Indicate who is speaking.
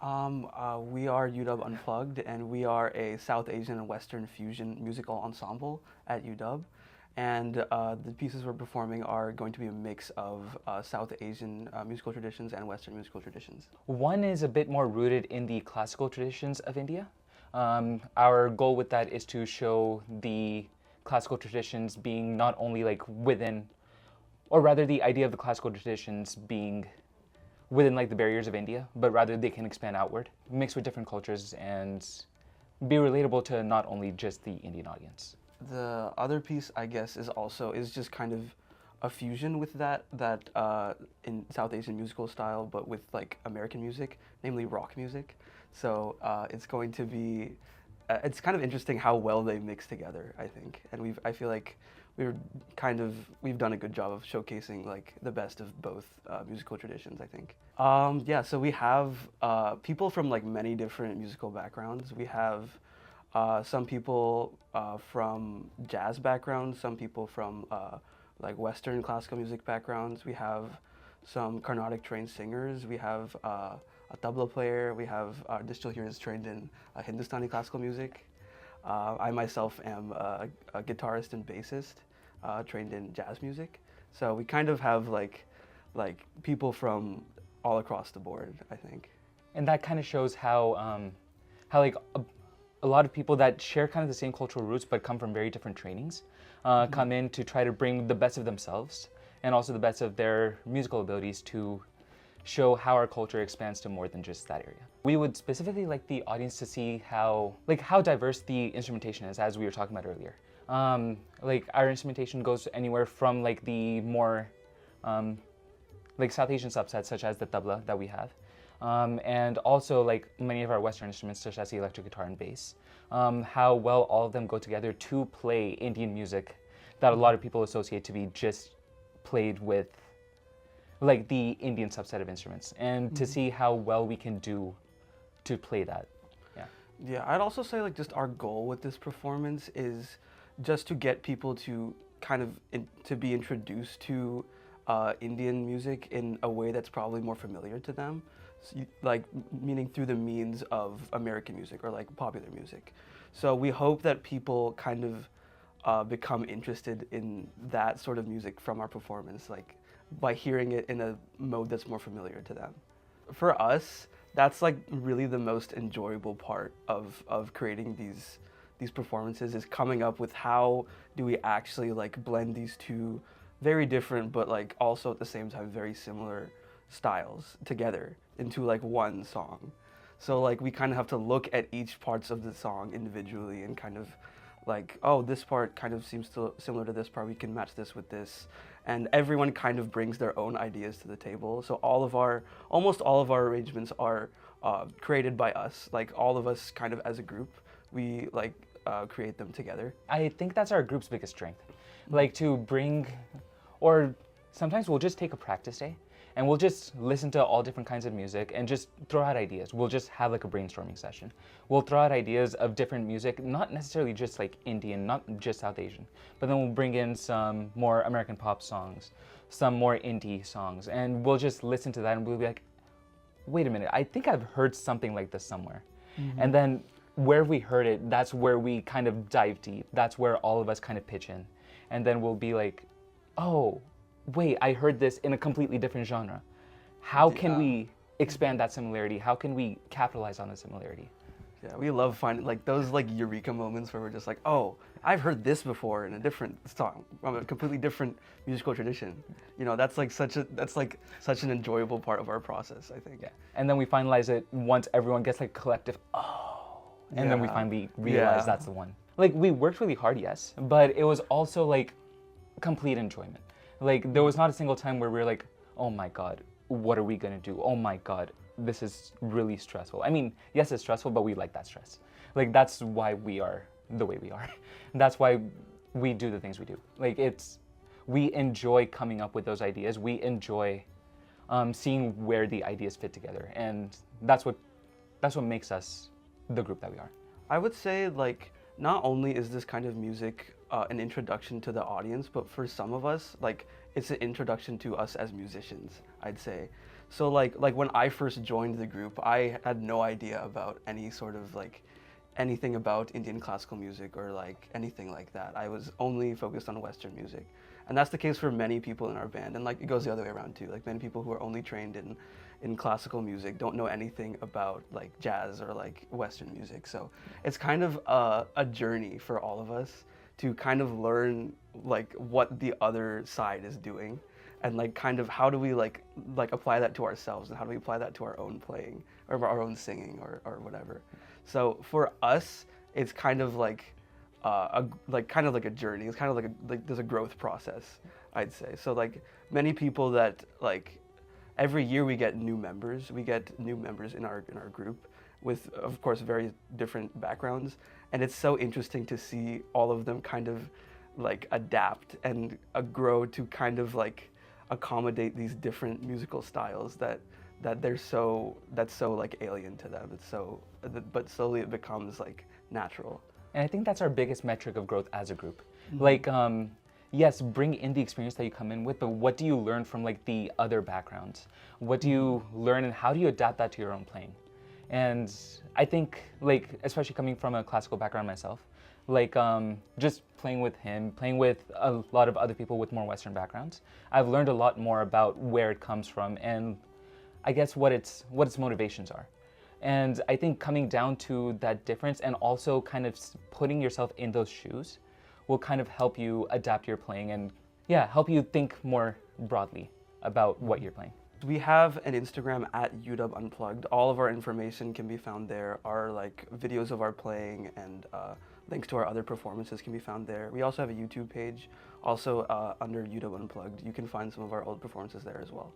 Speaker 1: We are UW Unplugged, and we are a South Asian and Western fusion musical ensemble at UW. And the pieces we're performing are going to be a mix of South Asian musical traditions and Western musical traditions.
Speaker 2: One is a bit more rooted in the classical traditions of India. Our goal with that is to show the classical traditions being not only like within, or rather the idea of the classical traditions being within like the barriers of India, but rather they can expand outward, mix with different cultures, and be relatable to not only just the Indian audience.
Speaker 1: The other piece, I guess, is just kind of a fusion with that in South Asian musical style, but with like American music, namely rock music. So it's going to be, it's kind of interesting how well they mix together, I think, and I feel like we've done a good job of showcasing like the best of both musical traditions, I think. Yeah, so we have people from like many different musical backgrounds. We have some people from jazz backgrounds, some people from like Western classical music backgrounds. We have some Carnatic trained singers. We have a tabla player. We have our distill here is trained in Hindustani classical music. I myself am a guitarist and bassist, trained in jazz music. So we kind of have like people from all across the board, I think.
Speaker 2: And that kind of shows how like a lot of people that share kind of the same cultural roots but come from very different trainings come in to try to bring the best of themselves and also the best of their musical abilities to show how our culture expands to more than just that area. We would specifically like the audience to see how diverse the instrumentation is, as we were talking about earlier. Like our instrumentation goes anywhere from like the more like South Asian subsets such as the tabla that we have, and also like many of our Western instruments such as the electric guitar and bass. How well all of them go together to play Indian music that a lot of people associate to be just played with like the Indian subset of instruments, and to see how well we can do to play that.
Speaker 1: Yeah, I'd also say like just our goal with this performance is just to get people to kind of to be introduced to Indian music in a way that's probably more familiar to them, so like meaning through the means of American music or like popular music. So we hope that people kind of become interested in that sort of music from our performance, like by hearing it in a mode that's more familiar to them. For us, that's like really the most enjoyable part of creating these performances, is coming up with how do we actually like blend these two very different but like also at the same time very similar styles together into like one song. So like we kind of have to look at each parts of the song individually and kind of like, oh, this part kind of seems similar to this part, we can match this with this. And everyone kind of brings their own ideas to the table. So almost all of our arrangements are created by us. Like all of us kind of as a group, we like create them together.
Speaker 2: I think that's our group's biggest strength. Like to bring, or sometimes we'll just take a practice day and we'll just listen to all different kinds of music and just throw out ideas. We'll just have like a brainstorming session. We'll throw out ideas of different music, not necessarily just like Indian, not just South Asian, but then we'll bring in some more American pop songs, some more indie songs, and we'll just listen to that and we'll be like, wait a minute, I think I've heard something like this somewhere. And then where we heard it, that's where we kind of dive deep. That's where all of us kind of pitch in. And then we'll be like, oh, wait, I heard this in a completely different genre. How can we expand that similarity? How can we capitalize on the similarity?
Speaker 1: Yeah, we love finding like those like eureka moments where we're just like, oh, I've heard this before in a different song from a completely different musical tradition. You know, that's like such an enjoyable part of our process, I think.
Speaker 2: Yeah. And then we finalize it once everyone gets like collective, oh, and then we finally realize that's the one. Like we worked really hard, yes, but it was also like complete enjoyment. Like there was not a single time where we were like, oh my God, what are we gonna do? Oh my God, this is really stressful. I mean, yes, it's stressful, but we like that stress. Like that's why we are the way we are. That's why we do the things we do. Like we enjoy coming up with those ideas. We enjoy seeing where the ideas fit together, and that's what makes us the group that we are.
Speaker 1: I would say like not only is this kind of music an introduction to the audience, but for some of us, like it's an introduction to us as musicians, I'd say. So like when I first joined the group, I had no idea about any sort of like anything about Indian classical music or like anything like that. I was only focused on Western music. And that's the case for many people in our band. And like it goes the other way around too. Like many people who are only trained in classical music don't know anything about like jazz or like Western music. So it's kind of a journey for all of us to kind of learn like what the other side is doing and like kind of how do we like apply that to ourselves and how do we apply that to our own playing or our own singing or whatever. So for us, it's kind of like kind of like a journey. It's kind of like there's a growth process, I'd say. So like many people that like every year we get new members. We get new members in our group with, of course, very different backgrounds, and it's so interesting to see all of them kind of like adapt and grow to kind of like accommodate these different musical styles that's so like alien to them. It's so, but slowly it becomes like natural.
Speaker 2: And I think that's our biggest metric of growth as a group. Like, yes, bring in the experience that you come in with, but what do you learn from like the other backgrounds? What do you learn and how do you adapt that to your own playing? And I think like, especially coming from a classical background myself, like just playing with him, playing with a lot of other people with more Western backgrounds, I've learned a lot more about where it comes from and I guess what its motivations are. And I think coming down to that difference and also kind of putting yourself in those shoes will kind of help you adapt your playing and help you think more broadly about what you're playing.
Speaker 1: We have an Instagram at UW Unplugged. All of our information can be found there. Our like videos of our playing and links to our other performances can be found there. We also have a YouTube page, also under UW Unplugged. You can find some of our old performances there as well.